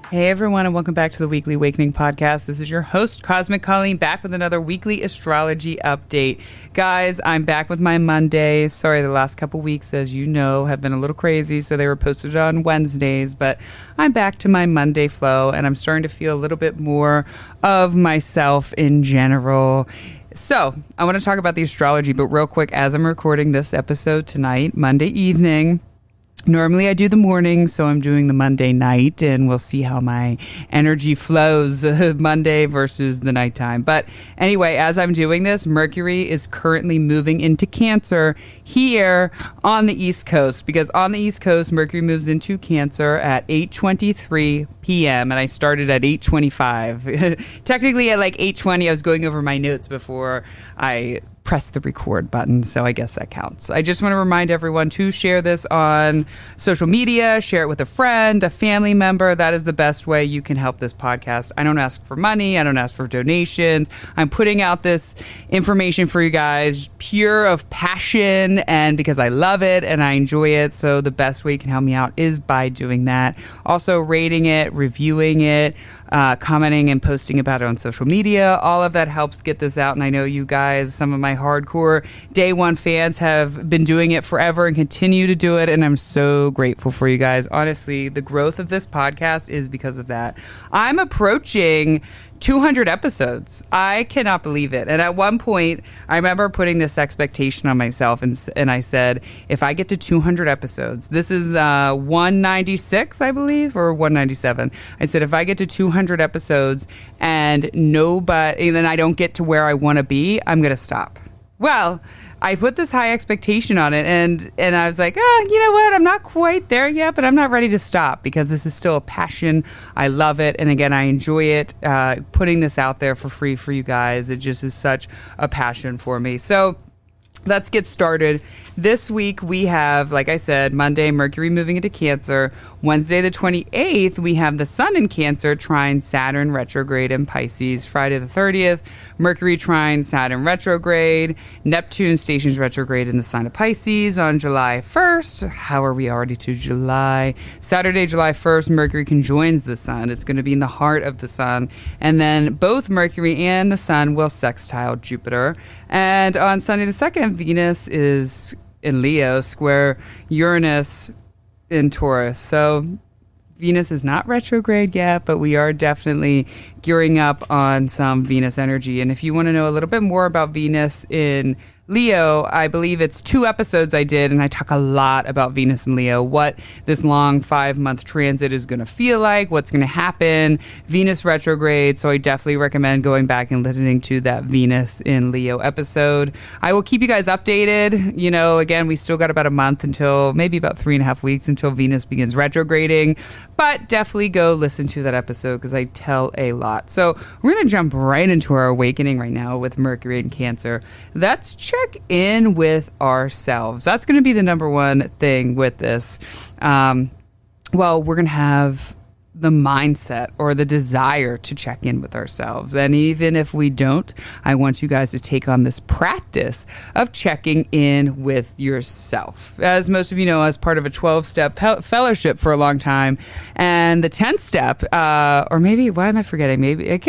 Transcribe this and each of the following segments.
Hey everyone, and welcome back to the Weekly Awakening Podcast. This is your host, Cosmic Colleen, back with another weekly astrology update. Guys, I'm back with my Mondays. Sorry, the last couple weeks, as you know, have been a little crazy, so they were posted on Wednesdays, but I'm back to my Monday flow, and I'm starting to feel a little bit more of myself in general. So, I want to talk about the astrology, but real quick, as I'm recording this episode tonight, Monday evening, normally I do the morning, so I'm doing the Monday night, and we'll see how my energy flows Monday versus the nighttime. But anyway, as I'm doing this, Mercury is currently moving into Cancer here on the East Coast, because on the East Coast, Mercury moves into Cancer at 8:23 p.m., and I started at 8:25. Technically, at like 8:20, I was going over my notes before I press the record button, so I guess that counts. I just want to remind everyone to share this on social media, share it with a friend, a family member. That is the best way you can help this podcast. I don't ask for money. I don't ask for donations. I'm putting out this information for you guys pure of passion and because I love it and I enjoy it. So the best way you can help me out is by doing that. Also rating it, reviewing it, commenting and posting about it on social media. All of that helps get this out. And I know you guys, some of my hardcore day one fans, have been doing it forever and continue to do it. And I'm so grateful for you guys. Honestly, the growth of this podcast is because of that. I'm approaching 200 episodes. I cannot believe it. And at one point, I remember putting this expectation on myself, and I said, if I get to 200 episodes, this is 196, I believe, or 197. I said, if I get to 200 episodes and then I don't get to where I want to be, I'm going to stop. Well, I put this high expectation on it, and I was like, you know what? I'm not quite there yet, but I'm not ready to stop because this is still a passion. I love it. And again, I enjoy it, putting this out there for free for you guys. It just is such a passion for me. So let's get started. This week we have, like I said, Monday, Mercury moving into Cancer. Wednesday, the 28th, we have the Sun in Cancer, trine Saturn retrograde in Pisces. Friday, the 30th, Mercury trine Saturn retrograde. Neptune stations retrograde in the sign of Pisces on July 1st. How are we already to July? Saturday, July 1st, Mercury conjoins the Sun. It's going to be in the heart of the Sun. And then both Mercury and the Sun will sextile Jupiter. And on Sunday the 2nd, Venus is in Leo, square Uranus in Taurus. So Venus is not retrograde yet, but we are definitely gearing up on some Venus energy. And if you want to know a little bit more about Venus in Leo, I believe it's 2 episodes I did, and I talk a lot about Venus and Leo, what this long 5-month transit is going to feel like, what's going to happen, Venus retrograde. So I definitely recommend going back and listening to that Venus in Leo episode. I will keep you guys updated. You know, again, we still got about a month until, maybe about 3.5 weeks until Venus begins retrograding, but definitely go listen to that episode because I tell a lot. So we're going to jump right into our awakening right now with Mercury in Cancer. Let's check in with ourselves. That's going to be the number one thing with this. We're going to have the mindset or the desire to check in with ourselves. And even if we don't, I want you guys to take on this practice of checking in with yourself. As most of you know, as part of a 12-step fellowship for a long time. And the 10th step, or maybe, why am I forgetting? Maybe, it's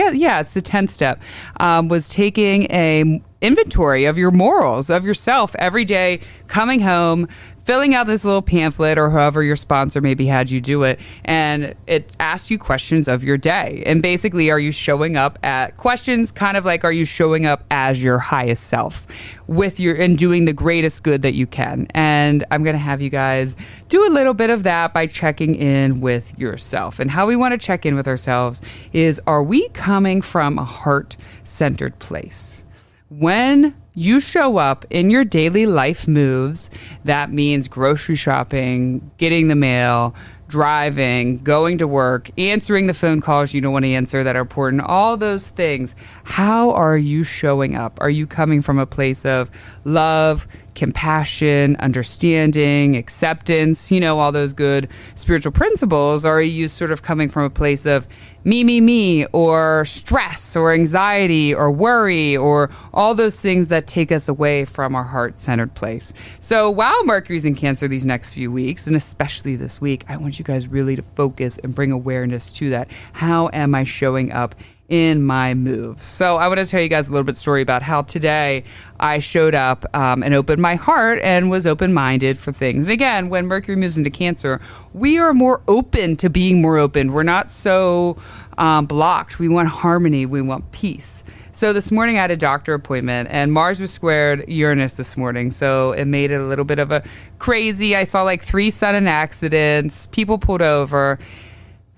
the 10th step, was taking a inventory of your morals, of yourself every day, coming home, filling out this little pamphlet, or however your sponsor maybe had you do it, and it asks you questions of your day. And basically, are you showing up at questions kind of like, are you showing up as your highest self and doing the greatest good that you can? And I'm going to have you guys do a little bit of that by checking in with yourself. And how we want to check in with ourselves is, are we coming from a heart-centered place? When you show up in your daily life moves, that means grocery shopping, getting the mail, driving, going to work, answering the phone calls you don't want to answer that are important, all those things. How are you showing up? Are you coming from a place of love, compassion, understanding, acceptance, all those good spiritual principles? Or are you sort of coming from a place of me, or stress or anxiety or worry or all those things that take us away from our heart-centered place? So while Mercury's in Cancer these next few weeks, and especially this week, I want you guys really to focus and bring awareness to that. How am I showing up in my moves? So I want to tell you guys a little bit story about how today I showed up and opened my heart and was open-minded for things. And again, when Mercury moves into Cancer, we are more open to being more open. We're not so blocked. We want harmony. We want peace. So this morning I had a doctor appointment, and Mars was squared Uranus this morning. So it made it a little bit of a crazy. I saw like 3 sudden accidents. People pulled over.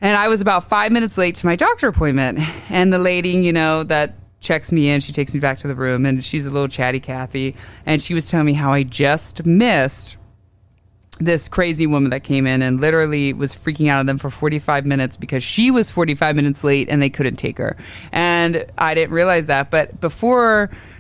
And I was about 5 minutes late to my doctor appointment. And the lady, that checks me in, she takes me back to the room, and she's a little chatty Cathy. And she was telling me how I just missed this crazy woman that came in and literally was freaking out on them for 45 minutes because she was 45 minutes late and they couldn't take her. And I didn't realize that. But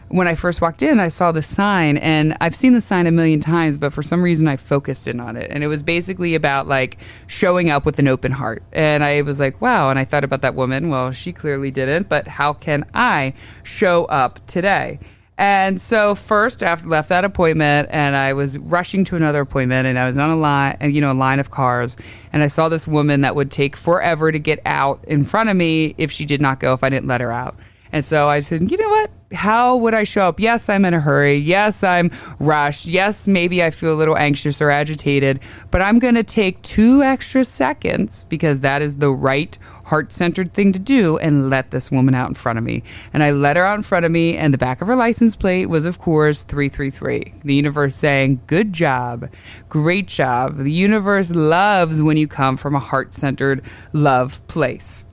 when I first walked in, I saw the sign, and I've seen the sign a million times, but for some reason I focused in on it. And it was basically about like showing up with an open heart. And I was like, wow. And I thought about that woman. Well, she clearly didn't, but how can I show up today? And so first, after left that appointment, and I was rushing to another appointment, and I was on a line of cars, and I saw this woman that would take forever to get out in front of me if she did not go, if I didn't let her out. And so I said, you know what? How would I show up? Yes, I'm in a hurry. Yes, I'm rushed. Yes, maybe I feel a little anxious or agitated, but I'm going to take 2 extra seconds because that is the right heart-centered thing to do and let this woman out in front of me. And I let her out in front of me, and the back of her license plate was, of course, 333. The universe saying, good job, great job. The universe loves when you come from a heart-centered love place.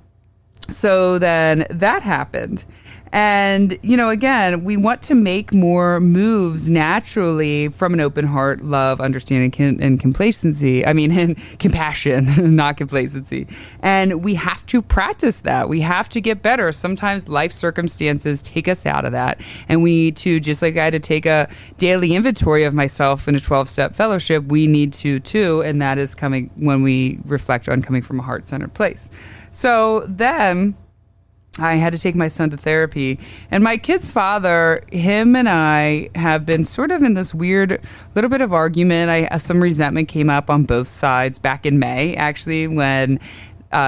So then that happened. And, again, we want to make more moves naturally from an open heart, love, understanding, and complacency. And compassion, not complacency. And we have to practice that. We have to get better. Sometimes life circumstances take us out of that. And we need to, just like I had to take a daily inventory of myself in a 12-step fellowship, we need to too. And that is coming when we reflect on coming from a heart-centered place. So then I had to take my son to therapy, and my kid's father, him and I have been sort of in this weird little bit of argument. Some resentment came up on both sides back in May, actually, when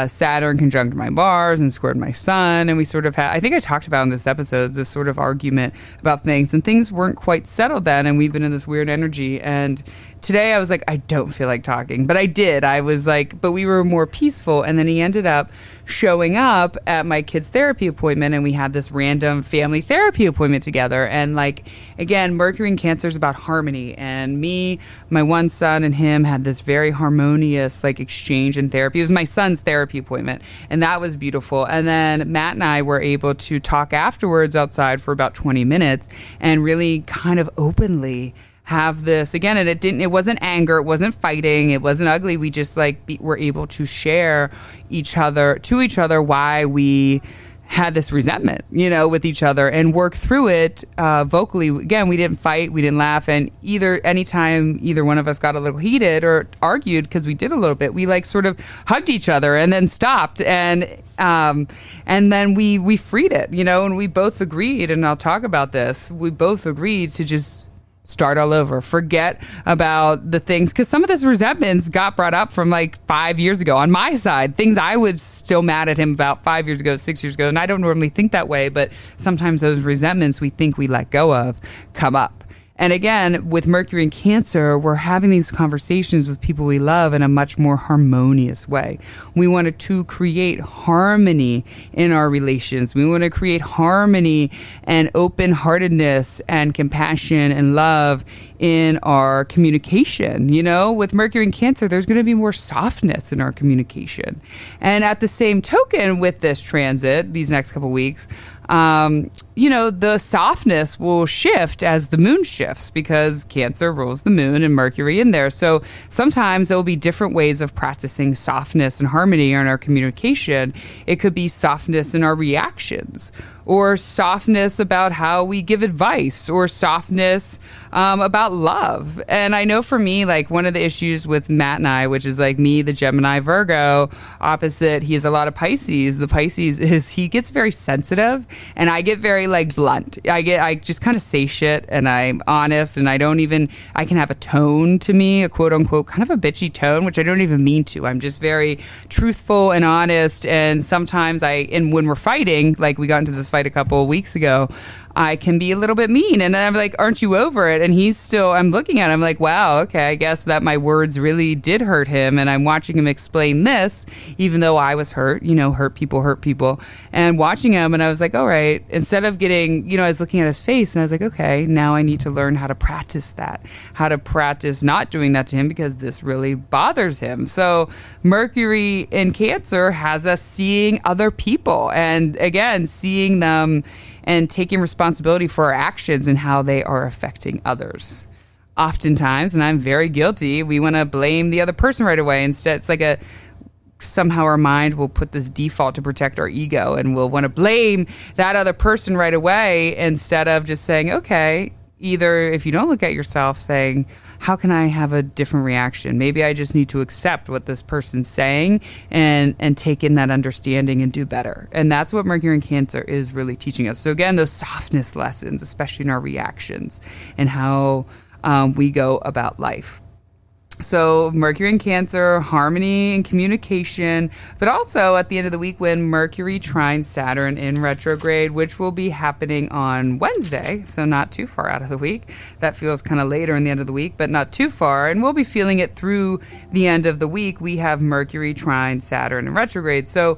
Saturn conjunct my Mars and squared my Sun, and we sort of had, I think I talked about in this episode, this sort of argument about things, and things weren't quite settled then, and we've been in this weird energy. And today I was like, I don't feel like talking, but I did. I was like, but we were more peaceful. And then he ended up showing up at my kid's therapy appointment, and we had this random family therapy appointment together. And like, again, Mercury in Cancer is about harmony, and me, my one son, and him had this very harmonious like exchange in therapy. It was my son's therapy appointment, and that was beautiful. And then Matt and I were able to talk afterwards outside for about 20 minutes and really kind of openly have this again. And it wasn't anger, it wasn't fighting, it wasn't ugly. We just were able to share to each other why we had this resentment, with each other, and work through it vocally. Again, we didn't fight, we didn't laugh, and anytime either one of us got a little heated or argued, because we did a little bit, we sort of hugged each other and then stopped, and then we freed it, and we both agreed, and I'll talk about this, we both agreed to just start all over, forget about the things, because some of this resentments got brought up from 5 years ago on my side, things I was still mad at him about 5 years ago, 6 years ago, and I don't normally think that way, but sometimes those resentments we think we let go of come up. And again, with Mercury in Cancer, we're having these conversations with people we love in a much more harmonious way. We wanted to create harmony in our relations. We want to create harmony and open-heartedness and compassion and love in our communication. With Mercury in Cancer, there's going to be more softness in our communication. And at the same token, with this transit, these next couple weeks, the softness will shift as the moon shifts, because Cancer rules the moon and Mercury in there. So sometimes there will be different ways of practicing softness and harmony in our communication. It could be softness in our reactions, or softness about how we give advice, or softness about love. And I know for me, like one of the issues with Matt and I, which is like me, the Gemini Virgo opposite, he has a lot of Pisces. The Pisces is he gets very sensitive, and I get very like blunt. I just kind of say shit, and I'm honest, and I can have a tone to me, a quote unquote kind of a bitchy tone, which I don't even mean to. I'm just very truthful and honest. And sometimes and when we're fighting, like we got into this fight a couple of weeks ago, I can be a little bit mean, and I'm like, aren't you over it? And I'm looking at him like, wow, okay, I guess that my words really did hurt him, and I'm watching him explain this, even though I was hurt, hurt people, and watching him, and I was like, all right, instead of getting, I was looking at his face, and I was like, okay, now I need to learn how to practice that, how to practice not doing that to him, because this really bothers him. So Mercury in Cancer has us seeing other people, and again, seeing them and taking responsibility for our actions and how they are affecting others. Oftentimes, and I'm very guilty, we want to blame the other person right away. Instead, it's like somehow our mind will put this default to protect our ego, and we'll want to blame that other person right away instead of just saying, okay, either if you don't look at yourself, saying, how can I have a different reaction? Maybe I just need to accept what this person's saying and take in that understanding and do better. And that's what Mercury in Cancer is really teaching us. So again, those softness lessons, especially in our reactions and how we go about life. So Mercury in Cancer, harmony and communication, but also at the end of the week when Mercury trines Saturn in retrograde, which will be happening on Wednesday, so not too far out of the week. That feels kind of later in the end of the week, but not too far, and we'll be feeling it through the end of the week. We have Mercury trine Saturn in retrograde. So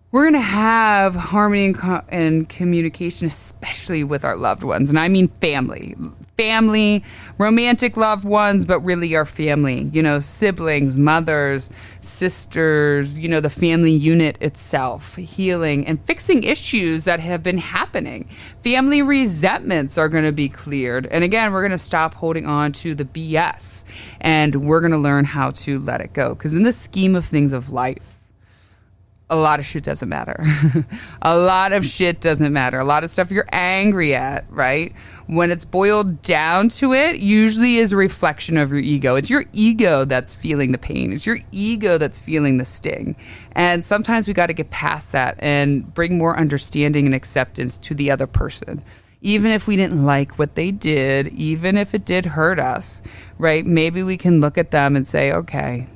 we're going to have harmony and communication, especially with our loved ones. And I mean family, romantic loved ones, but really our family, siblings, mothers, sisters, the family unit itself, healing and fixing issues that have been happening. Family resentments are going to be cleared. And again, we're going to stop holding on to the BS, and we're going to learn how to let it go. Because in the scheme of things of life, a lot of shit doesn't matter. A lot of shit doesn't matter. A lot of stuff you're angry at, right? When it's boiled down to it, usually is a reflection of your ego. It's your ego that's feeling the pain. It's your ego that's feeling the sting. And sometimes we got to get past that and bring more understanding and acceptance to the other person. Even if we didn't like what they did, even if it did hurt us, right? Maybe we can look at them and say, okay,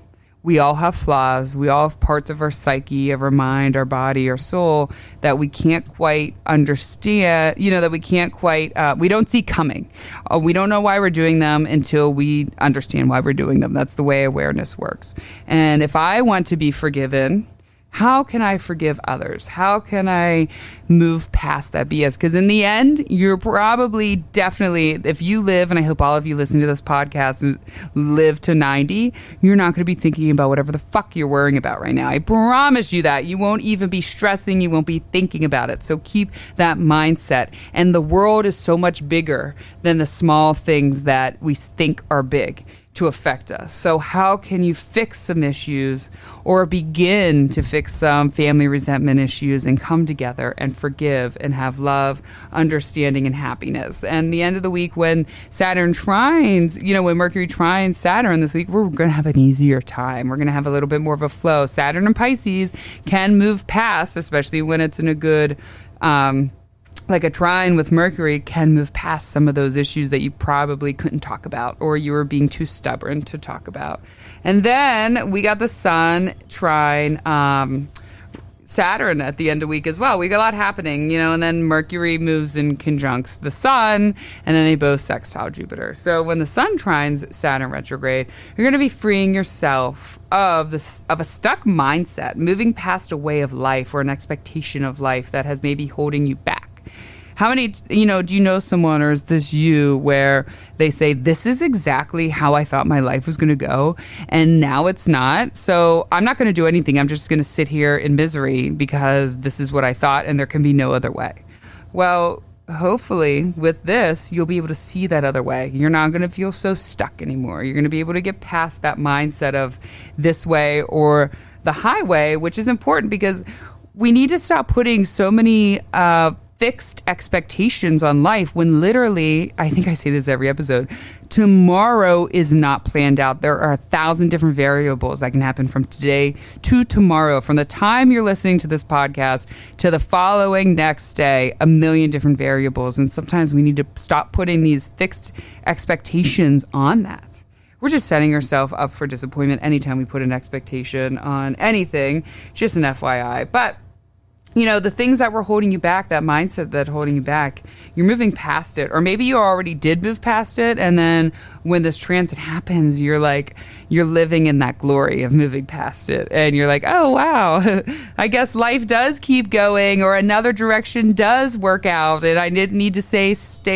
we all have flaws. We all have parts of our psyche, of our mind, our body, our soul that we can't quite understand, that we can't quite, we don't see coming. We don't know why we're doing them until we understand why we're doing them. That's the way awareness works. And if I want to be forgiven, how can I forgive others? How can I move past that BS? Because in the end, you're probably definitely, if you live, and I hope all of you listening to this podcast live to 90, you're not going to be thinking about whatever the fuck you're worrying about right now. I promise you that. You won't even be stressing. You won't be thinking about it. So keep that mindset. And the world is so much bigger than the small things that we think are big to affect us. So how can you fix some issues or begin to fix some family resentment issues and come together and forgive and have love, understanding, and happiness? And the end of the week when Saturn trines, when Mercury trines Saturn this week, we're going to have an easier time. We're going to have a little bit more of a flow. Saturn and Pisces can move past, especially when it's in a good like a trine with Mercury, can move past some of those issues that you probably couldn't talk about or you were being too stubborn to talk about. And then we got the Sun trine Saturn at the end of the week as well. We got a lot happening, and then Mercury moves in conjuncts the Sun, and then they both sextile Jupiter. So when the Sun trines Saturn retrograde, you're going to be freeing yourself of a stuck mindset, moving past a way of life or an expectation of life that has maybe holding you back. How many, do you know someone, or is this you, where they say, this is exactly how I thought my life was going to go, and now it's not, so I'm not going to do anything. I'm just going to sit here in misery because this is what I thought, and there can be no other way. Well, hopefully with this, you'll be able to see that other way. You're not going to feel so stuck anymore. You're going to be able to get past that mindset of this way or the highway, which is important because we need to stop putting so many fixed expectations on life when literally, I think I say this every episode, tomorrow is not planned out. There are 1,000 different variables that can happen from today to tomorrow. From the time you're listening to this podcast to the following next day, 1,000,000 different variables. And sometimes we need to stop putting these fixed expectations on that. We're just setting ourselves up for disappointment anytime we put an expectation on anything. Just an FYI. But the things that were holding you back, that mindset that's holding you back, you're moving past it. Or maybe you already did move past it. And then when this transit happens, you're living in that glory of moving past it. And you're like, oh, wow, I guess life does keep going, or another direction does work out. And I didn't need to stay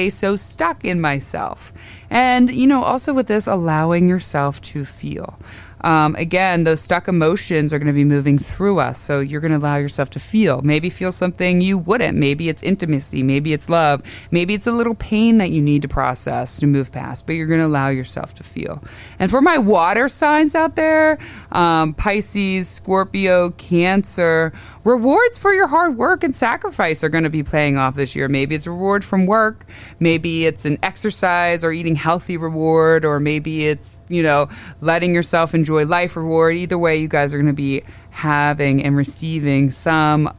so stuck in myself. And, also with this, allowing yourself to feel. Again, those stuck emotions are going to be moving through us. So you're going to allow yourself to feel. Maybe feel something you wouldn't. Maybe it's intimacy. Maybe it's love. Maybe it's a little pain that you need to process to move past. But you're going to allow yourself to feel. And for my water signs out there, Pisces, Scorpio, Cancer, rewards for your hard work and sacrifice are going to be playing off this year. Maybe it's a reward from work. Maybe it's an exercise or eating healthy reward. Or maybe it's, letting yourself enjoy life reward. Either way, you guys are going to be having and receiving some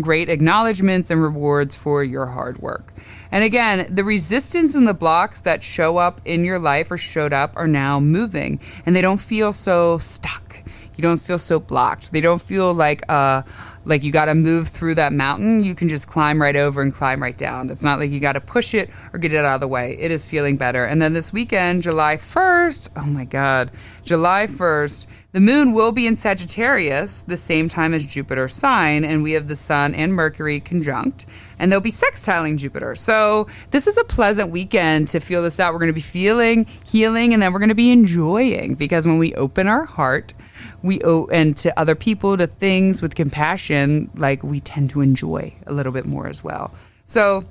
great acknowledgments and rewards for your hard work. And again, the resistance and the blocks that show up in your life or showed up are now moving, and they don't feel so stuck. You don't feel so blocked. They don't feel like you got to move through that mountain. You can just climb right over and climb right down. It's not like you got to push it or get it out of the way. It is feeling better. And then this weekend, July 1st, oh my God, July 1st, the moon will be in Sagittarius the same time as Jupiter's sign, and we have the sun and Mercury conjunct, and they'll be sextiling Jupiter. So this is a pleasant weekend to feel this out. We're going to be feeling, healing, and then we're going to be enjoying, because when we open our heart, and to other people, to things with compassion, we tend to enjoy a little bit more as well. So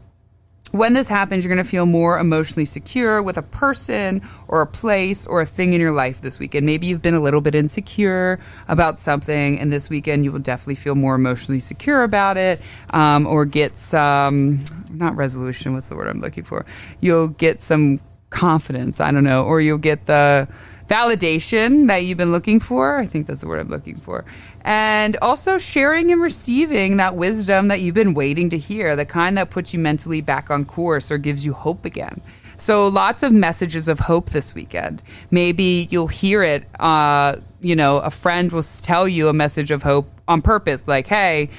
when this happens, you're going to feel more emotionally secure with a person or a place or a thing in your life this weekend. Maybe you've been a little bit insecure about something, and this weekend you will definitely feel more emotionally secure about it, or get some, not resolution, what's the word I'm looking for? You'll get some confidence, I don't know, or you'll get the validation that you've been looking for. I think that's the word I'm looking for. And also sharing and receiving that wisdom that you've been waiting to hear, the kind that puts you mentally back on course or gives you hope again. So lots of messages of hope this weekend. Maybe you'll hear it, a friend will tell you a message of hope on purpose, like, hey,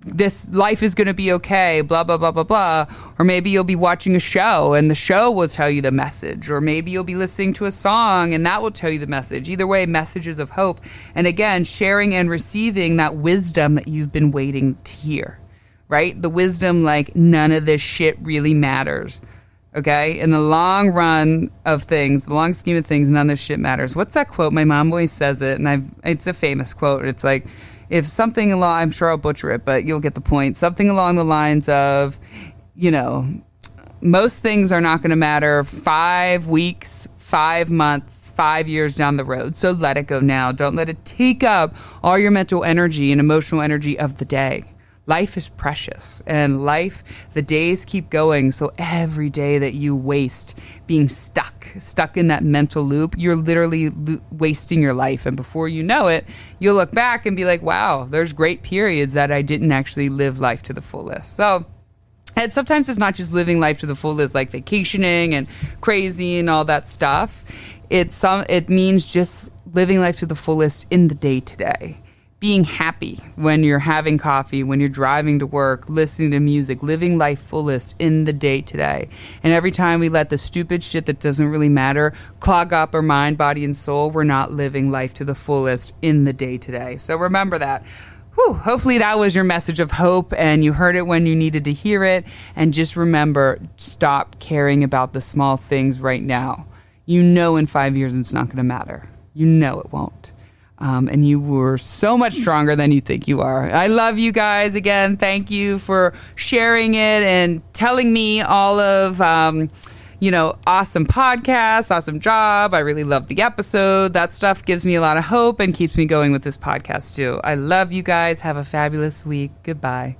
this life is going to be okay, blah, blah, blah, blah, blah. Or maybe you'll be watching a show and the show will tell you the message. Or maybe you'll be listening to a song and that will tell you the message. Either way, messages of hope. And again, sharing and receiving that wisdom that you've been waiting to hear, right? The wisdom like none of this shit really matters. Okay? In the long run of things, the long scheme of things, none of this shit matters. What's that quote? My mom always says it, and it's a famous quote. It's like, if something along, I'm sure I'll butcher it, but you'll get the point. Something along the lines of, most things are not going to matter 5 weeks, 5 months, 5 years down the road. So let it go now. Don't let it take up all your mental energy and emotional energy of the day. Life is precious, and the days keep going. So every day that you waste being stuck in that mental loop, you're literally wasting your life. And before you know it, you'll look back and be like, wow, there's great periods that I didn't actually live life to the fullest. So, and sometimes it's not just living life to the fullest, like vacationing and crazy and all that stuff. It means just living life to the fullest in the day to day. Being happy when you're having coffee, when you're driving to work, listening to music, living life fullest in the day today. And every time we let the stupid shit that doesn't really matter clog up our mind, body, and soul, we're not living life to the fullest in the day today. So remember that. Hopefully that was your message of hope and you heard it when you needed to hear it. And just remember, stop caring about the small things right now. In 5 years it's not going to matter. It won't. And you were so much stronger than you think you are. I love you guys. Again, thank you for sharing it and telling me all of, awesome podcasts, awesome job. I really love the episode. That stuff gives me a lot of hope and keeps me going with this podcast too. I love you guys. Have a fabulous week. Goodbye.